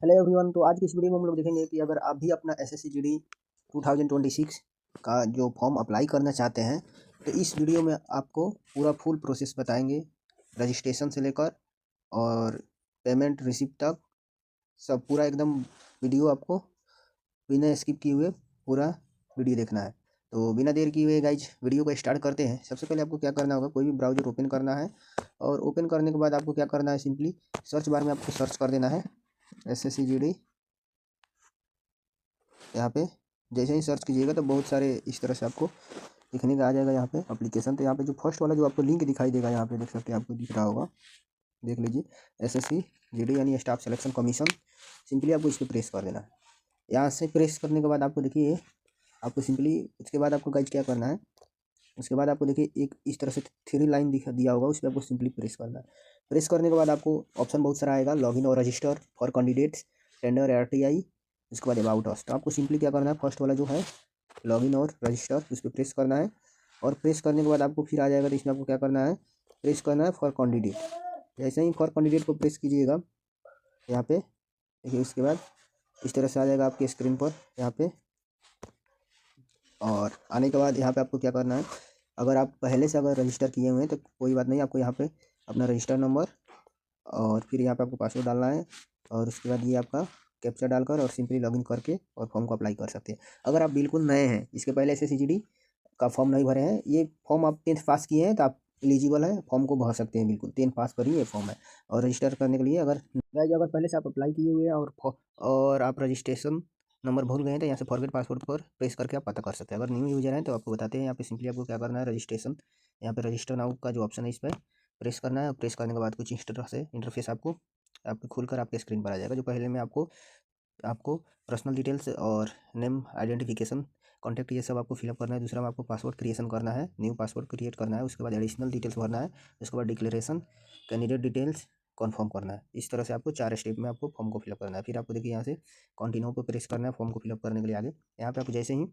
Hello everyone. तो आज की इस वीडियो में हम लोग देखेंगे कि अगर आप भी अपना एसएससी जीडी 2026 का जो फॉर्म अप्लाई करना चाहते हैं तो इस वीडियो में आपको पूरा फुल प्रोसेस बताएंगे, रजिस्ट्रेशन से लेकर और पेमेंट रिसिप्ट तक सब पूरा एकदम वीडियो आपको बिना स्किप किए हुए पूरा वीडियो देखना है। तो बिना देर किए हुए गाइज वीडियो को स्टार्ट करते हैं। सबसे पहले आपको क्या करना होगा, कोई भी ब्राउजर ओपन करना है और ओपन करने के बाद आपको क्या करना है, सिंपली सर्च बार में आपको सर्च कर देना है एसएससी जीडी। यहाँ पे जैसे ही सर्च कीजिएगा तो बहुत सारे इस तरह से आपको दिखने का आ जाएगा यहाँ पे एप्लीकेशन। तो यहाँ पे जो फर्स्ट वाला जो आपको लिंक दिखाई देगा, यहाँ पे देख सकते हैं, आपको दिख रहा होगा, देख लीजिए, एसएससी जीडी यानी स्टाफ सिलेक्शन कमीशन। सिंपली आपको इस पर प्रेस कर देना है। यहाँ से प्रेस करने के बाद आपको देखिए, आपको सिंपली उसके बाद आपको गाइज क्या करना है, उसके बाद आपको देखिए एक इस तरह से 3 लाइन दिया होगा, उस पर आपको सिंपली प्रेस करना है। प्रेस करने के बाद आपको ऑप्शन बहुत सारा आएगा, लॉगिन और register for candidates, tender, RTI, उसके बाद अबाउट अस। तो आपको सिंपली क्या करना है, फर्स्ट वाला जो है लॉगिन और रजिस्टर, उस पर प्रेस करना है। और प्रेस करने के बाद आपको फिर आ जाएगा, तो इसमें आपको क्या करना है, प्रेस करना है फॉर कैंडिडेट। जैसे ही फॉर कैंडिडेट को प्रेस कीजिएगा यहाँ पे देखिए, उसके बाद इस तरह से आ जाएगा आपके स्क्रीन पर यहाँ पे। और आने के बाद यहाँ पे आपको क्या करना है, अगर आप पहले से अगर रजिस्टर किए हुए हैं तो कोई बात नहीं, आपको यहाँ पे अपना रजिस्टर नंबर और फिर यहाँ पे आपको पासवर्ड डालना है और उसके बाद ये आपका कैप्चा डालकर और सिंपली लॉगिन करके और फॉर्म को अप्लाई कर सकते हैं। अगर आप बिल्कुल नए हैं, इसके पहले एसएससी जीडी का फॉर्म नहीं भरे हैं, ये फॉर्म आप 10th पास किए हैं तो आप एलिजिबल है, फॉर्म को भर सकते हैं। बिल्कुल 10th पास पर ही ये फॉर्म है। और रजिस्टर करने के लिए अगर पहले से आप अप्लाई किए हुए हैं और आप रजिस्ट्रेशन नंबर भूल गए हैं तो यहाँ से फॉरगेट पासवर्ड पर प्रेस करके आप पता कर सकते हैं। अगर न्यू यूजर हैं तो आपको बताते हैं, यहाँ पे सिंपली आपको क्या करना है, रजिस्ट्रेशन, यहाँ पे रजिस्टर नाउ का जो ऑप्शन है इस पर प्रेस करना है। और प्रेस करने के बाद कुछ इस तरह से इंटरफेस आपको खुलकर आपके स्क्रीन पर आ जाएगा। जो पहले में आपको आपको पर्सनल डिटेल्स और नेम, आइडेंटिफिकेशन, कॉन्टैक्ट, ये सब आपको फिलअप करना है। दूसरा में आपको पासवर्ड क्रिएशन करना है, न्यू पासवर्ड क्रिएट करना है। उसके बाद एडिशनल डिटेल्स भरना है। उसके बाद डिक्लेरेशन, कैंडिडेट डिटेल्स कन्फर्म करना है। इस तरह से आपको 4 स्टेप में आपको फॉर्म को फिलअप करना है। फिर आपको देखिए यहाँ से कंटिन्यू पर प्रेस करना है फॉर्म को फिलअप करने के लिए आगे। यहाँ पे आपको जैसे ही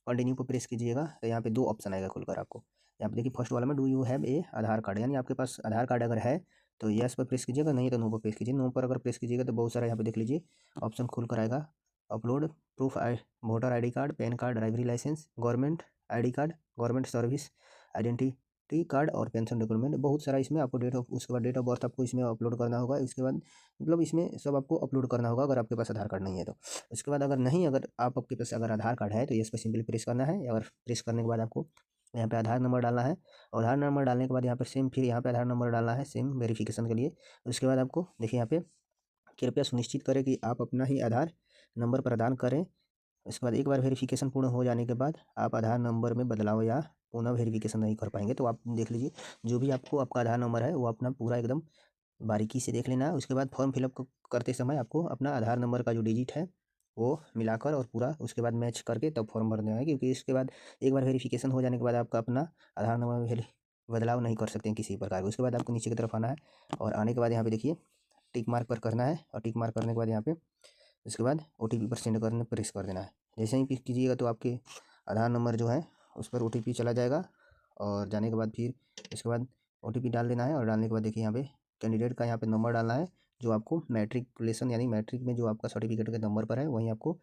कंटिन्यू पर प्रेस कीजिएगा तो यहाँ पे 2 ऑप्शन आएगा खुलकर आपको। यहाँ पे देखिए फर्स्ट वाला में do you have a Aadhaar card, यानी आपके पास आधार कार्ड अगर है तो यस पर प्रेस कीजिएगा, नहीं तो नो पर प्रेस कीजिए। नो पर अगर प्रेस कीजिएगा तो बहुत सारा यहाँ पे देख लीजिए ऑप्शन खुल कर आएगा, upload proof, voter ID card, PAN card, driving licence, government ID card, government service identity card और पेंशन डॉक्यूमेंट। बहुत सारा इसमें आपको डेट ऑफ, उसके बाद डेट ऑफ बर्थ आपको इसमें अपलोड करना होगा। उसके बाद मतलब इसमें सब आपको अपलोड करना होगा अगर आपके पास आधार कार्ड नहीं है तो। उसके बाद अगर आपके पास अगर आधार कार्ड है तो ये इस पर सिंपली प्रेस करना है। और प्रेस करने के बाद आपको यहाँ पे आधार नंबर डालना है। और आधार नंबर डालने के बाद यहाँ पर सेम फिर यहाँ पे आधार नंबर डालना है, सेम वेरिफिकेशन के लिए। उसके बाद आपको देखिए यहाँ पे कृपया सुनिश्चित करें कि आप अपना ही आधार नंबर प्रदान करें। इसके बाद एक बार वेरिफिकेशन पूर्ण हो जाने के बाद आप आधार नंबर में बदलाव या पुनः वेरिफिकेशन नहीं कर पाएंगे। तो आप देख लीजिए, जो भी आपको आपका आधार नंबर है वो अपना पूरा एकदम बारीकी से देख लेना है। उसके बाद फॉर्म फिलअप करते समय आपको अपना आधार नंबर का जो डिजिट है वो मिलाकर और पूरा उसके बाद मैच करके तब फॉर्म भर देना है। क्योंकि इसके बाद एक बार वेरिफिकेशन हो जाने के बाद आपका अपना आधार नंबर में बदलाव नहीं कर सकते हैं किसी प्रकार का। उसके बाद आपको नीचे की तरफ आना है और आने के बाद यहाँ पे देखिए टिक मार्क पर करना है। और टिक मार्क करने के बाद यहाँ पे उसके बाद ओटीपी पर सेंड करने प्रेस कर देना है। जैसे ही क्लिक कीजिएगा तो आपके आधार नंबर जो है उस पर ओटीपी चला जाएगा। और जाने के बाद फिर इसके बाद ओटीपी डाल देना है। और डालने के बाद देखिए यहाँ पे कैंडिडेट का यहाँ पे नंबर डालना है, जो आपको मैट्रिकुलेशन यानी मैट्रिक में जो आपका सर्टिफिकेट के नंबर पर है वहीं आपको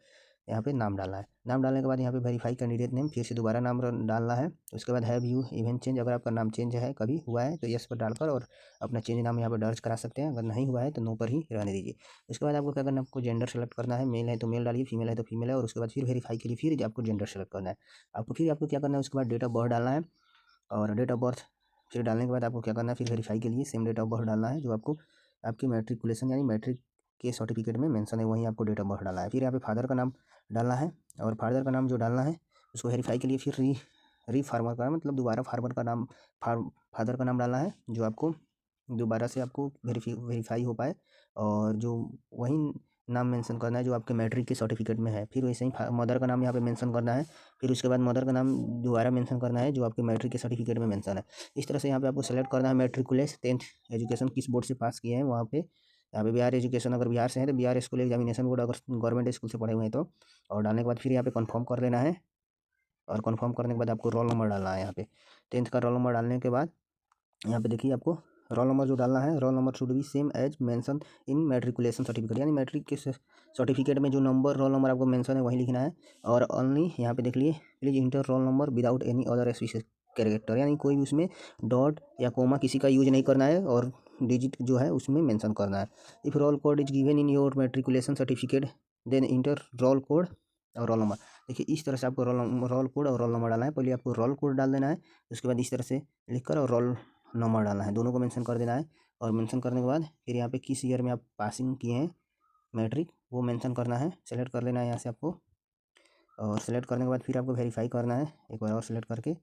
यहाँ पे नाम डालना है। नाम डालने के बाद यहाँ पे वेरीफाई कैंडिडेट नेम, फिर से दोबारा नाम डालना है। उसके बाद हैव यू इवन चेंज, अगर आपका नाम चेंज है कभी हुआ है तो यस पर डालकर और अपना चेंज नाम यहाँ पर दर्ज करा सकते हैं। अगर नहीं हुआ है तो नो पर ही रहने दीजिए। उसके बाद आपको क्या करना है, आपको जेंडर सेलेक्ट करना है, मेल है तो मेल डालिए, फीमेल है तो फीमेल है। और उसके बाद फिर वेरीफाई के लिए फिर आपको जेंडर सेलेक्ट करना है। आपको क्या करना है, उसके बाद डेट ऑफ बर्थ डालना है। और डेट ऑफ बर्थ फिर डालने के बाद आपको क्या करना है, फिर वेरीफाई के लिए सेम डेट ऑफ बर्थ डालना है जो आपको आपकी मैट्रिकुलेशन यानी मैट्रिक के सर्टिफिकेट में मेंशन है, वहीं आपको डेट ऑफ बर्थ डालना है। फिर यहाँ पे फादर का नाम डालना है। और फादर का नाम जो डालना है उसको वेरीफाई के लिए फिर री फार्मर का मतलब दोबारा फार्मर का नाम, फादर का नाम डालना है जो आपको दोबारा से आपको वेरीफाई हो पाए। और जो वही नाम मेंशन करना है जो आपके मैट्रिक के सर्टिफिकेट में है। फिर वैसे ही मदर का नाम यहाँ पे मेंशन करना है। फिर उसके बाद मदर का नाम दोबारा मेंशन करना है जो आपके मैट्रिक के सर्टिफिकेट में मेंशन है। इस तरह से यहाँ पे आपको सेलेक्ट करना है मैट्रिकुलेस 10th एजुकेशन किस बोर्ड से पास किए हैं वहाँ पे। यहाँ पे बिहार एजुकेशन, अगर बिहार से है तो बिहार स्कूल एग्जामिनेशन बोर्ड, अगर गवर्नमेंट स्कूल से पढ़े हुए हैं तो। और डालने के बाद फिर यहाँ पे कन्फर्म कर लेना है। और कन्फर्म करने के बाद आपको रोल नंबर डालना है। यहाँ पे 10th का रोल नंबर डालने के बाद यहाँ पे देखिए आपको रोल नंबर जो डालना है, roll number should be same as mention in matriculation certificate, यानी मैट्रिक के सर्टिफिकेट में जो नंबर रोल नंबर आपको मेंशन है वही लिखना है। और ओनली यहाँ पे देख लिए, please inter roll number without any other special character, यानी कोई भी उसमें डॉट या कोमा किसी का यूज नहीं करना है और डिजिट जो है उसमें मेंशन करना है। If roll code is given in your matriculation certificate then enter roll code और रोल नंबर। देखिए इस तरह से आपको रोल कोड और रोल नंबर डालना है। पहले आपको रोल कोड डाल देना है, उसके बाद इस तरह से लिखकर और रोल नंबर डालना है, दोनों को मेंशन कर देना है। और मेंशन करने के बाद फिर यहाँ पे किस ईयर में आप पासिंग किए हैं मैट्रिक वो मेंशन करना है, सेलेक्ट कर लेना है यहाँ से आपको। और सेलेक्ट करने के बाद फिर आपको वेरीफाई करना है एक बार और सेलेक्ट करके।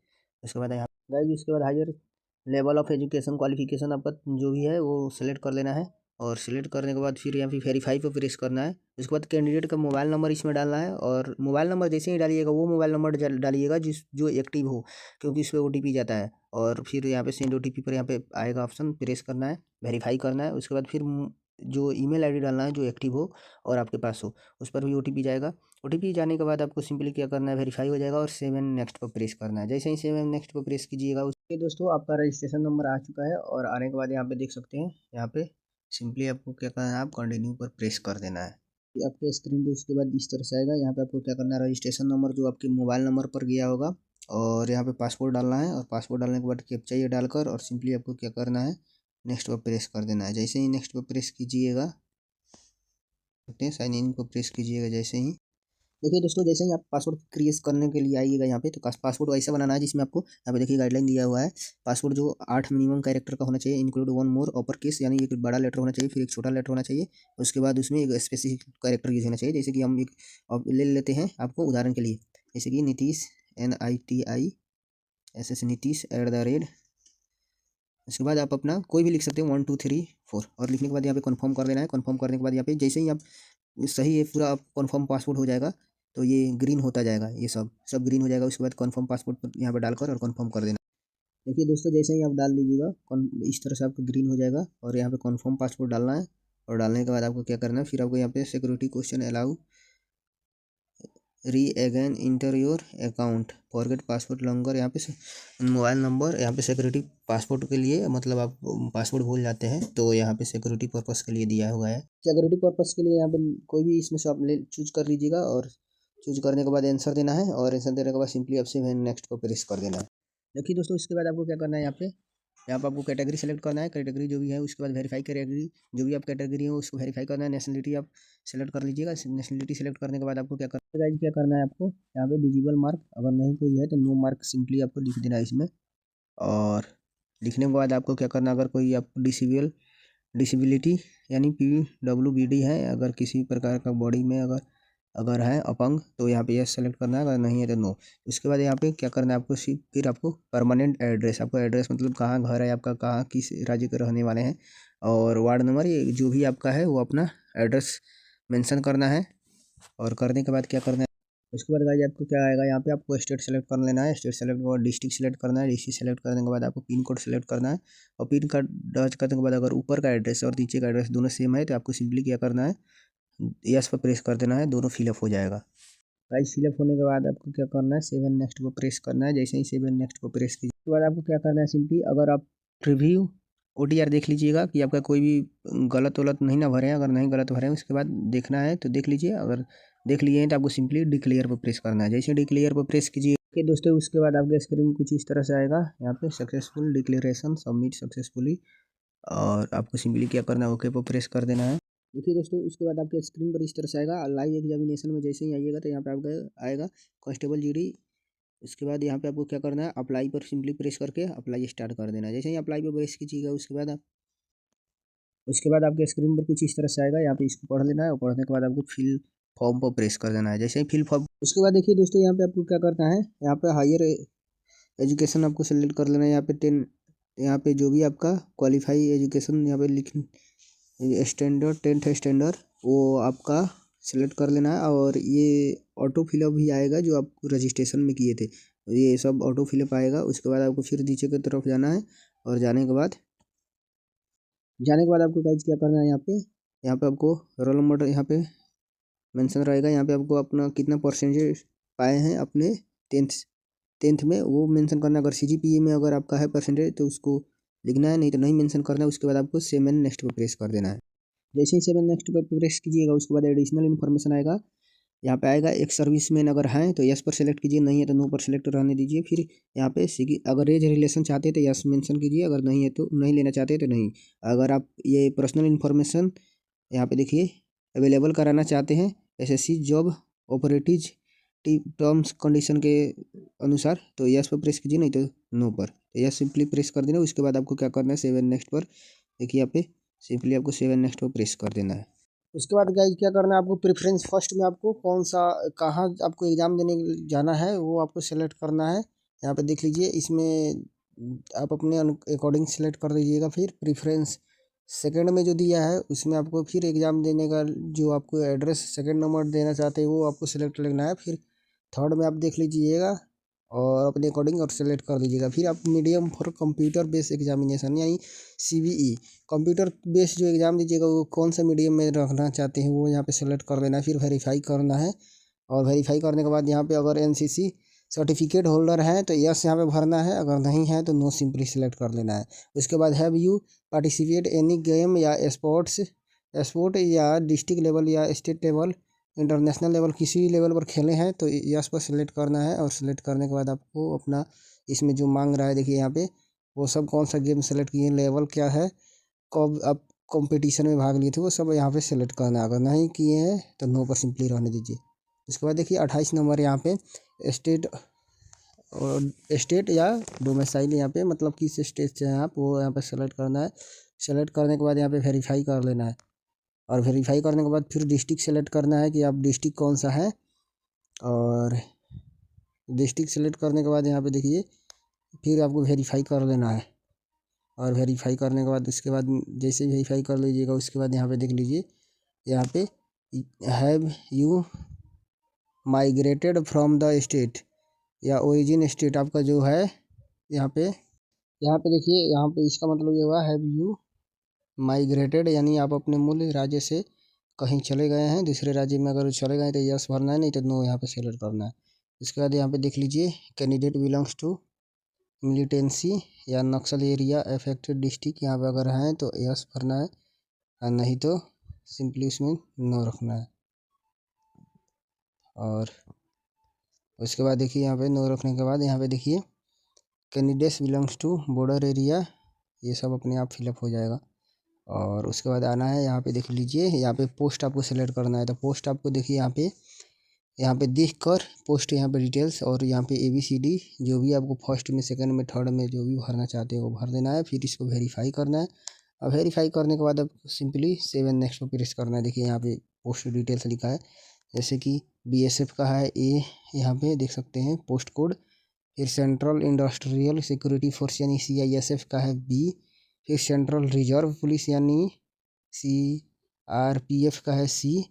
उसके बाद यहाँ गाइस उसके बाद higher level of education qualification आपका जो भी है वो सेलेक्ट कर लेना है। और सिलेक्ट करने के बाद फिर यहाँ पे वेरीफाई पे प्रेस करना है। उसके बाद कैंडिडेट का मोबाइल नंबर इसमें डालना है, और मोबाइल नंबर जैसे ही डालिएगा वो मोबाइल नंबर डालिएगा जो एक्टिव हो, क्योंकि इस पर OTP जाता है। और फिर यहाँ पे सेंड OTP पर यहाँ पे आएगा ऑप्शन, प्रेस करना है, वेरीफाई करना है। उसके बाद फिर जो ईमेल आईडी डालना है जो एक्टिव हो और आपके पास हो, उस पर भी OTP जाएगा। OTP जाने के बाद आपको सिंपली क्या करना है, वेरीफाई हो जाएगा और 7 नेक्स्ट पर प्रेस करना है। जैसे ही 7 नेक्स्ट पर प्रेस कीजिएगा उसके दोस्तों आपका रजिस्ट्रेशन नंबर आ चुका है। और आने के बाद यहाँ पे देख सकते हैं, यहाँ पे सिंपली आपको क्या करना है, आप कंटिन्यू पर प्रेस कर देना है। आपके स्क्रीन पे उसके बाद इस तरह से आएगा। यहाँ पे आपको क्या करना है, रजिस्ट्रेशन नंबर जो आपके मोबाइल नंबर पर गया होगा और यहाँ पे पासपोर्ट डालना है। और पासपोर्ट डालने के बाद कैप्चा ये डालकर और सिंपली आपको क्या करना है, नेक्स्ट पर प्रेस कर देना है। जैसे ही नेक्स्ट पर प्रेस कीजिएगा, साइन इन पर प्रेस कीजिएगा जैसे ही। देखिए दोस्तों जैसे ही आप पासवर्ड क्रिएट करने के लिए आइएगा यहाँ पे, तो पासवर्ड ऐसा बनाना है जिसमें आपको यहाँ पे देखिए गाइडलाइन दिया हुआ है। पासवर्ड जो 8 मिनिमम कैरेक्टर का होना चाहिए, इंक्लूड 1 मोर अपर केस, यानी एक बड़ा लेटर होना चाहिए फिर एक छोटा लेटर होना चाहिए। उसके बाद उसमें एक स्पेसिफिक कैरेक्टर यूज होना चाहिए। जैसे कि हम एक ले लेते हैं आपको उदाहरण के लिए, जैसे कि नीतीश NITISS नीतीश @ उसके बाद आप अपना कोई भी लिख सकते हो 1 2 3 4, और लिखने के बाद यहाँ पे कन्फर्म कर देना है। कन्फर्म करने के बाद यहाँ पे जैसे ही आप सही है पूरा कन्फर्म पासवर्ड हो जाएगा, तो ये ग्रीन होता जाएगा, ये सब ग्रीन हो जाएगा। उसके बाद कन्फर्म पासवर्ड पर यहाँ पे डालकर और कन्फर्म कर देना। देखिए दोस्तों जैसे ही आप डाल दीजिएगा इस तरह से आपका ग्रीन हो जाएगा। और यहाँ पे कन्फर्म पासवर्ड डालना है। और डालने के बाद आपको क्या करना है, फिर आपको यहाँ पे security question allow again inter your account forget password longer, यहाँ पे मोबाइल नंबर, यहाँ पे सिक्योरिटी पासपोर्ट के लिए, मतलब आप पासवर्ड भूल जाते हैं तो यहाँ पे सिक्योरिटी पर्पस के लिए दिया हुआ है। सिक्योरिटी पर्पस के लिए यहाँ पे कोई भी इसमें से आप चूज कर लीजिएगा। और चूज करने के बाद आंसर देना है, और आंसर देने के बाद सिंपली आपसे नेक्स्ट पर प्रेस कर देना है। देखिए दोस्तों इसके बाद आपको क्या करना है, यहाँ पे आपको कैटेगरी सेलेक्ट करना है, कैटेगरी जो भी है। उसके बाद वेरीफाई कैटेगरी जो भी आप कैटेगरी हो उसको वेरीफाई करना है। नेशनलिटी आप सेलेक्ट कर लीजिएगा। नेशनलिटी सेलेक्ट करने के बाद आपको क्या करना है, आपको यहाँ पे विजिबल मार्क अगर नहीं कोई है तो नो मार्क सिंपली आपको लिख देना है इसमें। और लिखने के बाद आपको क्या करना है, अगर कोई आप डिसेबिलिटी यानी PWBD है, अगर किसी प्रकार का बॉडी में अगर है अपंग, तो यहाँ पे यस सेलेक्ट करना है, अगर नहीं है तो नो। उसके बाद यहाँ पे क्या करना है आपको, फिर आपको परमानेंट एड्रेस, आपको एड्रेस मतलब कहाँ घर है आपका, कहाँ किस राज्य के रहने वाले हैं, और वार्ड नंबर, ये जो भी आपका है वो अपना एड्रेस मेंशन करना है। और करने के बाद क्या करना है, उसके बाद गाइस आपको क्या आएगा, यहाँ पे आपको स्टेट सेलेक्ट कर लेना है। स्टेट सेलेक्ट के बाद डिस्ट्रिक्ट सेलेक्ट करना है। डिस्ट्रिक्ट सेलेक्ट करने के बाद आपको पिन कोड सेलेक्ट करना है। और पिन कोड दर्ज करने के बाद अगर ऊपर का एड्रेस और नीचे का एड्रेस दोनों सेम है तो आपको सिंपली क्या करना है, यस पर प्रेस कर देना है, दोनों फिलअप हो जाएगा। गाइस फिलअप होने के बाद आपको क्या करना है, 7 नेक्स्ट पर प्रेस करना है। जैसे ही 7 नेक्स्ट पर प्रेस कीजिए उसके बाद आपको क्या करना है, सिंपली अगर आप प्रीव्यू OTR देख लीजिएगा कि आपका कोई भी गलत नहीं ना भरे हैं। अगर नहीं गलत भरे हैं उसके बाद देखना है तो देख लीजिए, अगर देख लिए हैं तो आपको सिंपली डिक्लेयर पर प्रेस करना है। जैसे डिक्लेयर पर प्रेस कीजिए ओके दोस्तों, उसके बाद आपके स्क्रीन में कुछ इस तरह से आएगा, यहाँ पे सक्सेसफुल डिक्लेरेशन सबमिट सक्सेसफुली। और आपको सिंपली क्या करना है, ओके पर प्रेस कर देना है। देखिए दोस्तों उसके बाद आपके स्क्रीन पर इस तरह से आएगा। लाइव एग्जामिनेशन में जैसे ही आइएगा तो यहाँ पे आपका आएगा कांस्टेबल GD। उसके बाद यहाँ पे आपको क्या करना है, अप्लाई पर सिंपली प्रेस करके अप्लाई स्टार्ट कर देना है। जैसे ही अप्लाई पर प्रेस कीजिएगा उसके बाद आपके स्क्रीन पर कुछ इस तरह से आएगा। यहाँ पे इसको पढ़ लेना है, और पढ़ने के बाद आपको फिल फॉर्म पर प्रेस कर देना है। जैसे ही फिल फॉर्म, उसके बाद देखिए दोस्तों यहाँ पे आपको क्या करना है, यहाँ पे हायर एजुकेशन आपको सेलेक्ट कर लेना है। यहाँ पे जो भी आपका क्वालिफाई एजुकेशन यहाँ पे स्टैंडर्ड 10th स्टैंडर्ड वो आपका सेलेक्ट कर लेना है। और ये ऑटो फिलअप भी आएगा जो आप रजिस्ट्रेशन में किए थे, ये सब ऑटो फिलअप आएगा। उसके बाद आपको फिर नीचे की तरफ जाना है, और जाने के बाद आपको गाइस क्या करना है, यहाँ पे आपको रोल नंबर यहाँ पे मेंशन रहेगा। यहाँ पे आपको अपना कितना परसेंटेज पाए हैं अपने टेंथ में वो मेंशन करना। अगर CGPA में अगर आपका है परसेंटेज तो उसको लिखना है, नहीं तो नहीं मेंशन करना है। उसके बाद आपको सेव एंड नेक्स्ट पर प्रेस कर देना है। जैसे ही सेव एंड नेक्स्ट पर प्रेस कीजिएगा उसके बाद एडिशनल इन्फॉर्मेशन आएगा। यहाँ पे आएगा एक सर्विसमैन अगर हैं तो यस पर सेलेक्ट कीजिए, नहीं है तो नो पर सेलेक्ट रहने दीजिए। फिर यहाँ पे अगर एज रिलेशन चाहते हैं तो यस मेंशन कीजिए, अगर नहीं है तो नहीं लेना चाहते तो नहीं। अगर आप ये पर्सनल इन्फॉर्मेशन यहाँ पे देखिए अवेलेबल कराना चाहते हैं SSC job operative terms condition के अनुसार तो यस पर प्रेस कीजिए, नहीं तो नो पर। तो यस सिंपली प्रेस कर देना। उसके बाद आपको क्या करना है, सेव एंड नेक्स्ट पर देखिए यहाँ पे सिंपली आपको सेव एंड नेक्स्ट पर प्रेस कर देना है। उसके बाद गाइज क्या करना है, आपको प्रेफरेंस फर्स्ट में आपको कौन सा कहाँ आपको एग्ज़ाम देने जाना है वो आपको सेलेक्ट करना है। यहाँ पे देख लीजिए, इसमें आप अपने अकॉर्डिंग सेलेक्ट कर दीजिएगा। फिर प्रेफरेंस सेकंड में जो दिया है उसमें आपको फिर एग्ज़ाम देने का जो आपको एड्रेस सेकंड नंबर देना चाहते हैं वो आपको सेलेक्ट लेना है। फिर थर्ड में आप देख लीजिएगा और अपने अकॉर्डिंग और सेलेक्ट कर दीजिएगा। फिर आप medium for computer based examination यानी CBE कंप्यूटर बेस्ड जो एग्ज़ाम दीजिएगा वो कौन सा मीडियम में रखना चाहते हैं वो यहाँ पे सेलेक्ट कर लेना है। फिर वेरीफाई करना है और वेरीफाई करने के बाद यहाँ पे अगर NCC सर्टिफिकेट होल्डर है तो यस यहाँ पे भरना है, अगर नहीं है तो नो सिंपली सेलेक्ट कर लेना है। उसके बाद have you participate any game या स्पोर्ट या डिस्ट्रिक्ट लेवल या स्टेट लेवल इंटरनेशनल लेवल किसी भी लेवल पर खेले हैं तो यस पर सेलेक्ट करना है। और सेलेक्ट करने के बाद आपको अपना इसमें जो मांग रहा है देखिए यहाँ पे वो सब कौन सा गेम सेलेक्ट किए, लेवल क्या है, कब आप कंपटीशन में भाग लिए थे वो सब यहाँ पे सेलेक्ट करना है। अगर नहीं किए हैं तो नो पर सिंपली रहने दीजिए। उसके बाद देखिए 28 नंबर यहाँ पे स्टेट और स्टेट या डोमिसाइल यहाँ पे मतलब किस स्टेट से हैं आप वो यहाँ पे सेलेक्ट करना है। सेलेक्ट करने के बाद यहाँ पे वेरीफाई कर लेना है और वेरीफाई करने के बाद फिर डिस्ट्रिक्ट सेलेक्ट करना है कि आप डिस्ट्रिक्ट कौन सा है। और डिस्ट्रिक्ट सेलेक्ट करने के बाद यहाँ पे देखिए फिर आपको वेरीफाई कर लेना है। और वेरीफाई करने के बाद उसके बाद जैसे वेरीफाई कर लीजिएगा उसके बाद यहाँ पे देख लीजिए यहाँ पे have you migrated from the state या ओरिजिन स्टेट आपका जो है यहाँ पे देखिए यहाँ पे इसका मतलब ये हुआ हैव यू माइग्रेटेड यानी आप अपने मूल राज्य से कहीं चले गए हैं दूसरे राज्य में। अगर चले गए तो यस भरना है, नहीं तो नो यहाँ पे सेलेक्ट करना है। इसके बाद यहाँ पे देख लीजिए कैंडिडेट बिलोंग्स टू मिलिटेंसी या नक्सल एरिया अफेक्टेड डिस्ट्रिक्ट यहाँ पे अगर हैं तो यस भरना है और नहीं तो सिंपली उसमें नो रखना है। और उसके बाद देखिए यहाँ पे नो रखने के बाद यहाँ पे देखिए candidates belongs to border area ये सब अपने आप फिलअप हो जाएगा। और उसके बाद आना है यहाँ पे देख लीजिए यहाँ पे पोस्ट आपको सेलेक्ट करना है। तो पोस्ट आपको देखिए यहाँ पे देख कर पोस्ट यहाँ पे डिटेल्स और यहाँ पे ABCD जो भी आपको फर्स्ट में सेकंड में थर्ड में जो भी भरना चाहते हो वो भर देना है। फिर इसको वेरीफाई करना है और वेरीफाई करने के बाद अब सिंपली सेव एंड नेक्स्ट पर प्रेस करना है। देखिए यहाँ पे पोस्ट डिटेल्स लिखा है जैसे कि BSF का है A, यहाँ पे देख सकते हैं पोस्ट कोड। फिर सेंट्रल इंडस्ट्रियल सिक्योरिटी फोर्स यानी CISF का है B। फिर सेंट्रल रिजर्व पुलिस यानी CRPF का है C।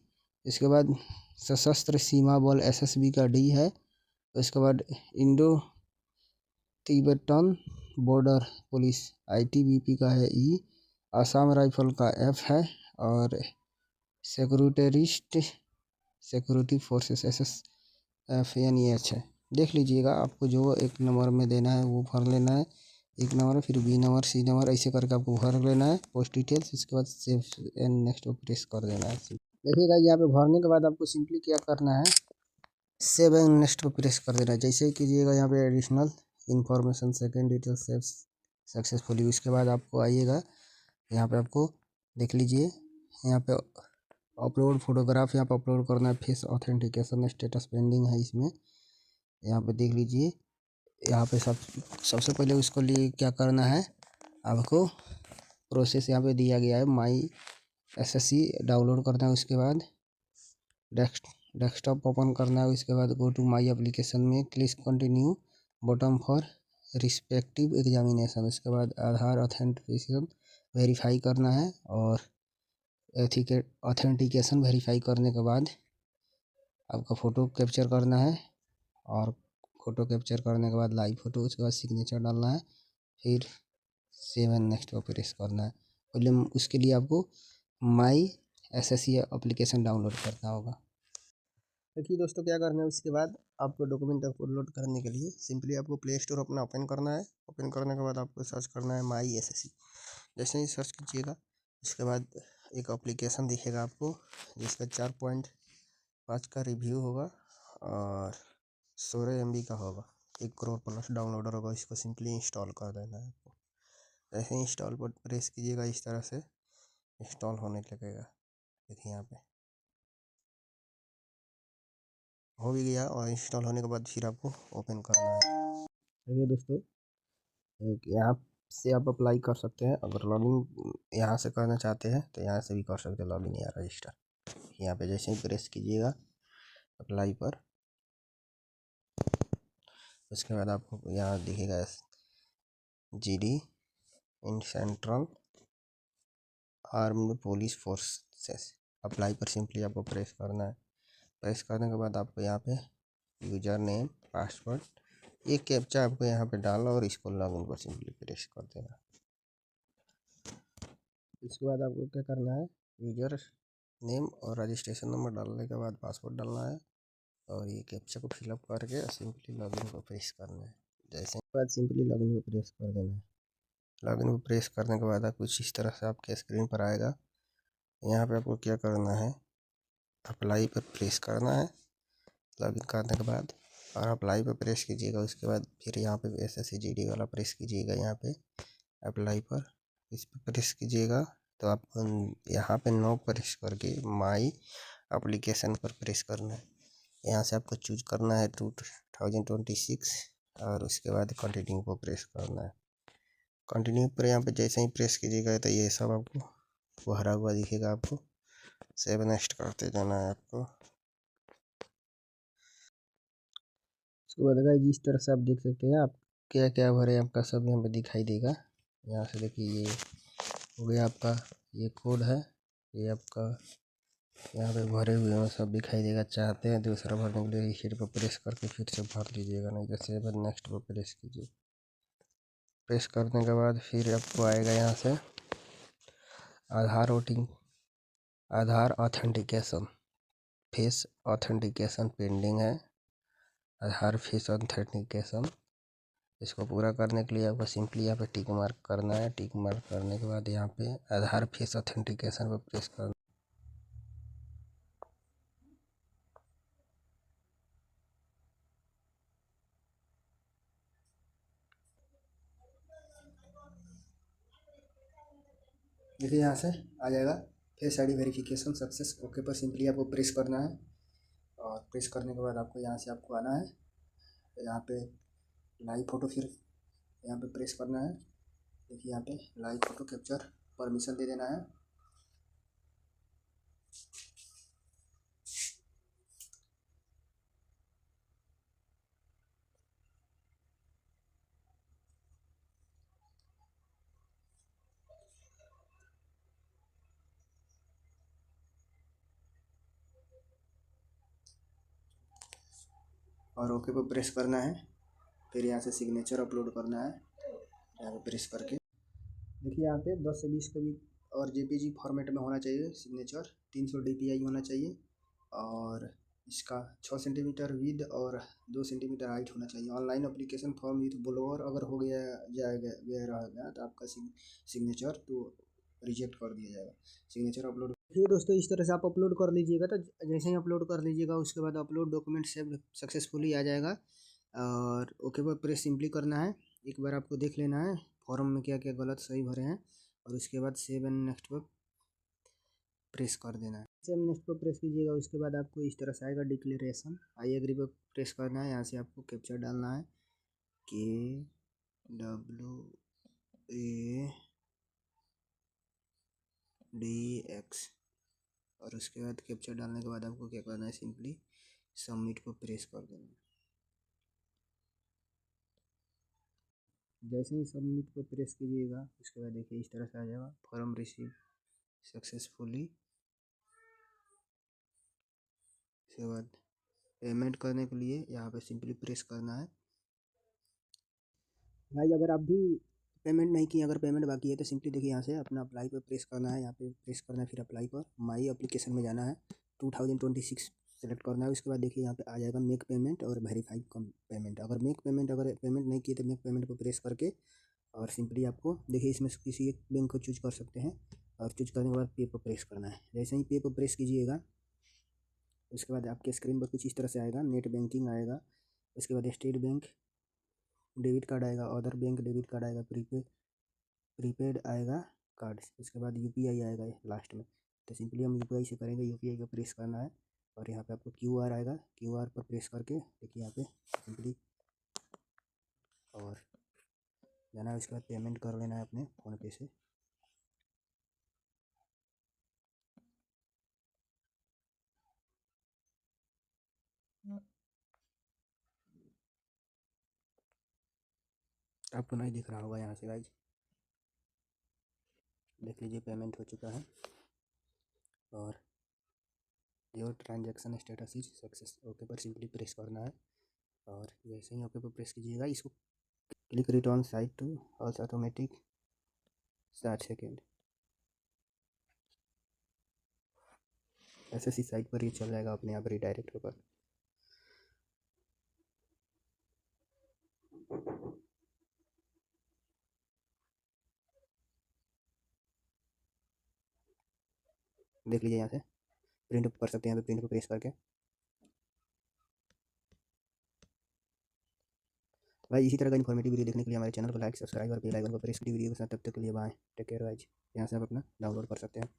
इसके बाद सशस्त्र सीमा बल SSB का D है। उसके बाद Indo Tibetan border police ITBP का है E। असम राइफल का F है और सिक्योरिटी फोर्सेस SSF यानी H है। देख लीजिएगा आपको जो एक नंबर में देना है वो भर लेना है, एक नंबर फिर B नंबर C नंबर ऐसे करके आपको भर लेना है पोस्ट डिटेल्स। इसके बाद सेव एंड नेक्स्ट पर प्रेस कर देना है। देखिएगा यहाँ पे भरने के बाद आपको सिंपली क्या करना है, सेव एंड नेक्स्ट पर प्रेस कर देना है। जैसे ही कीजिएगा यहाँ पे additional information second detail save successfully. उसके बाद आपको आइएगा यहाँ पे आपको देख लीजिए यहाँ पे अपलोड फोटोग्राफ यहाँ पे अपलोड करना है। फेस ऑथेंटिकेशन स्टेटस पेंडिंग है इसमें, यहाँ पे देख लीजिए। यहाँ पे सबसे पहले उसको लिए क्या करना है आपको प्रोसेस यहाँ पे दिया गया है माई SSC डाउनलोड करना है। उसके बाद डेस्कटॉप ओपन करना है। उसके बाद गो टू माई एप्लीकेशन में click continue bottom for respective examination. उसके बाद आधार ऑथेंटिकेशन वेरीफाई करना है और ऑथेंटिकेशन वेरीफाई करने के बाद आपका फ़ोटो कैप्चर करना है और फ़ोटो कैप्चर करने के बाद लाइव फ़ोटो, उसके बाद सिग्नेचर डालना है। फिर सेव एंड नेक्स्ट पर प्रेस करना है। पहले उसके लिए आपको माई SSC एप्लीकेशन डाउनलोड करना होगा। देखिए दोस्तों, क्या करना है उसके बाद आपको डॉक्यूमेंट अपलोड करने के लिए सिंपली आपको प्ले स्टोर अपना ओपन करना है। ओपन करने के बाद आपको सर्च करना है माई एसएससी। जैसे ही सर्च कीजिएगा उसके बाद एक एप्लीकेशन दिखेगा आपको, जिसका 4.5 का रिव्यू होगा और 16 MB का होगा। 1 करोड़ प्लस डाउनलोडर होगा। इसको सिंपली इंस्टॉल कर देना है आपको। जैसे इंस्टॉल पर प्रेस कीजिएगा इस तरह से इंस्टॉल होने लगेगा। देखिए यहाँ पे हो भी गया और इंस्टॉल होने के बाद फिर आपको ओपन करना है। देखिए दोस्तों, यहाँ से आप अप्लाई कर सकते हैं। अगर लॉगिन यहाँ से करना चाहते हैं तो यहाँ से भी कर सकते हैं लॉगिन या रजिस्टर। यहाँ पे जैसे ही प्रेस कीजिएगा अप्लाई पर, उसके बाद आपको यहाँ दिखेगा GD in central armed police forces. Apply पर सिंपली आपको प्रेस करना है। प्रेस करने के बाद आपको यहाँ पे यूजर नेम, पासवर्ड, ये कैप्चा आपको यहाँ पे डालना और इसको लॉगिन पर सिंपली प्रेस कर देना। इसके बाद आपको क्या करना है, यूजर नेम और रजिस्ट्रेशन नंबर डालने के बाद पासवर्ड डालना है और ये कैप्चा को फिलअप करके सिंपली लॉगिन को प्रेस करना है। जैसे के बाद सिंपली लॉगिन को प्रेस कर देना है। लॉगिन को प्रेस करने के बाद कुछ इस तरह से आपके स्क्रीन पर आएगा। यहाँ पे आपको क्या करना है, अप्लाई पर प्रेस करना है लॉगिन करने के बाद, और अप्लाई पर प्रेस कीजिएगा। उसके बाद फिर यहाँ पे SSC GD वाला प्रेस कीजिएगा। यहाँ पे अप्लाई पर इस पर प्रेस कीजिएगा तो आपको यहाँ पे नो प्रेस करके माई एप्लीकेशन पर प्रेस करना है। यहाँ से आपको चूज करना है 2026 और उसके बाद कंटिन्यू को प्रेस करना है। कंटिन्यू पर यहाँ पे जैसे ही प्रेस कीजिएगा तो ये सब आपको भरा हुआ दिखेगा। आपको सेव नेक्स्ट करते जाना है आपको। उसके बाद गाइस जिस तरह से आप देख सकते हैं, आप क्या क्या भरे आपका सब यहाँ पे दिखाई देगा। यहाँ से देखिए ये हो गया आपका, ये कोड है, ये आपका यहाँ पे भरे हुए हैं सब दिखाई देगा। चाहते हैं दूसरा भरने के लिए रिसीट पर प्रेस करके फिर से भर लीजिएगा, नहीं तो सेव नेक्स्ट पर प्रेस कीजिए। प्रेस करने के बाद फिर आपको आएगा यहाँ से आधार वोटिंग, आधार ऑथेंटिकेशन, फेस ऑथेंटिकेशन पेंडिंग है। आधार फेस ऑथेंटिकेशन, इसको पूरा करने के लिए आपको सिंपली यहाँ पे टिक मार्क करना है। टिक मार्क करने के बाद यहाँ पे आधार फेस ऑथेंटिकेशन पर प्रेस करना। देखिए यहाँ से आ जाएगा face ID verification success. Okay पर सिंपली आपको प्रेस करना है और प्रेस करने के बाद आपको यहाँ से आपको आना है। यहाँ पे लाइव फ़ोटो फिर यहाँ पे प्रेस करना है। देखिए यहाँ पे लाइव फ़ोटो कैप्चर परमिशन दे देना है। और ओके पर प्रेस करना है। फिर यहाँ से सिग्नेचर अपलोड करना है यहाँ पे प्रेस करके। देखिए यहाँ पे 10 से 20 के भी और JPG फॉर्मेट में होना चाहिए सिग्नेचर। 300 DPI होना चाहिए और इसका 6 सेंटीमीटर विद और 2 सेंटीमीटर हाइट होना चाहिए। Online application form with blower अगर हो गया रहेगा तो आपका सिग्नेचर तो रिजेक्ट कर दिया जाएगा। सिग्नेचर अपलोड देखिए दोस्तों, इस तरह से आप अपलोड कर लीजिएगा। तो जैसे ही अपलोड कर लीजिएगा उसके बाद अपलोड डॉक्यूमेंट सेव सक्सेसफुली आ जाएगा और ओके पर प्रेस सिंपली करना है। एक बार आपको देख लेना है फॉर्म में क्या क्या गलत सही भरे हैं और उसके बाद सेव एंड नेक्स्ट पर प्रेस कर देना है। सेव नेक्स्ट पर प्रेस कीजिएगा। उसके बाद आपको इस तरह से आएगा डिक्लेरेशन, आई एग्री पर प्रेस करना है। यहाँ से आपको कैप्चर डालना है KWADX और उसके बाद कैप्चर डालने के बाद आपको क्या करना है, सिंपली सबमिट को प्रेस कर देना है। जैसे ही सबमिट को प्रेस कीजिएगा उसके बाद देखिए इस तरह से आ जाएगा फॉर्म रिसीव सक्सेसफुली। उसके बाद पेमेंट करने के लिए यहाँ पे सिंपली प्रेस करना है। भाई अगर आप भी पेमेंट नहीं किए, अगर पेमेंट बाकी है तो सिंपली देखिए यहाँ से अपना अप्लाई पर प्रेस करना है। यहाँ पे प्रेस करना है, फिर अप्लाई पर माई एप्लीकेशन में जाना है। 2026 सेलेक्ट करना है। उसके बाद देखिए यहाँ पे आ जाएगा मेक पेमेंट और वेरीफाई कम पेमेंट। अगर पेमेंट नहीं किए तो मेक पेमेंट को प्रेस करके और सिंपली आपको देखिए इसमें से किसी एक बैंक को चूज कर सकते हैं और चूज करने के बाद पे पर प्रेस करना है। जैसे ही पे पर प्रेस कीजिएगा उसके बाद आपके स्क्रीन पर कुछ इस तरह से आएगा, नेट बैंकिंग आएगा, उसके बाद स्टेट बैंक डेबिट कार्ड आएगा, अदर बैंक डेबिट कार्ड आएगा, प्रीपेड आएगा कार्ड, उसके बाद यूपीआई आएगा लास्ट में। तो सिंपली हम यूपीआई से करेंगे, यूपीआई को प्रेस करना है और यहाँ पे आपको क्यूआर आएगा, क्यूआर पर प्रेस करके देखिए यहाँ पे सिंपली और जाना है। उसके बाद पेमेंट कर लेना है अपने फ़ोनपे से। आपको नहीं दिख रहा होगा यहाँ से गाइज, देख लीजिए पेमेंट हो चुका है और your transaction status is success. Okay पर सिंपली प्रेस करना है और जैसे ही ओके पर प्रेस कीजिएगा इसको क्लिक रिटर्न साइट टू ऑल्स ऑटोमेटिक 60 सेकेंड, ऐसे सी साइट पर ये चल जाएगा अपने आप रिडायरेक्ट होकर। देख लीजिए यहाँ से प्रिंट कर सकते हैं, यहाँ पे प्रिंट पर प्रेस करके। भाई इसी तरह का इन्फॉर्मेटिव वीडियो देखने के लिए हमारे चैनल को लाइक सब्सक्राइब और बेल आइकन को प्रेस कीजिए वीडियो के साथ। तब तक के लिए बाय, टेक केयर गाइज। यहाँ से आप अपना डाउनलोड कर सकते हैं।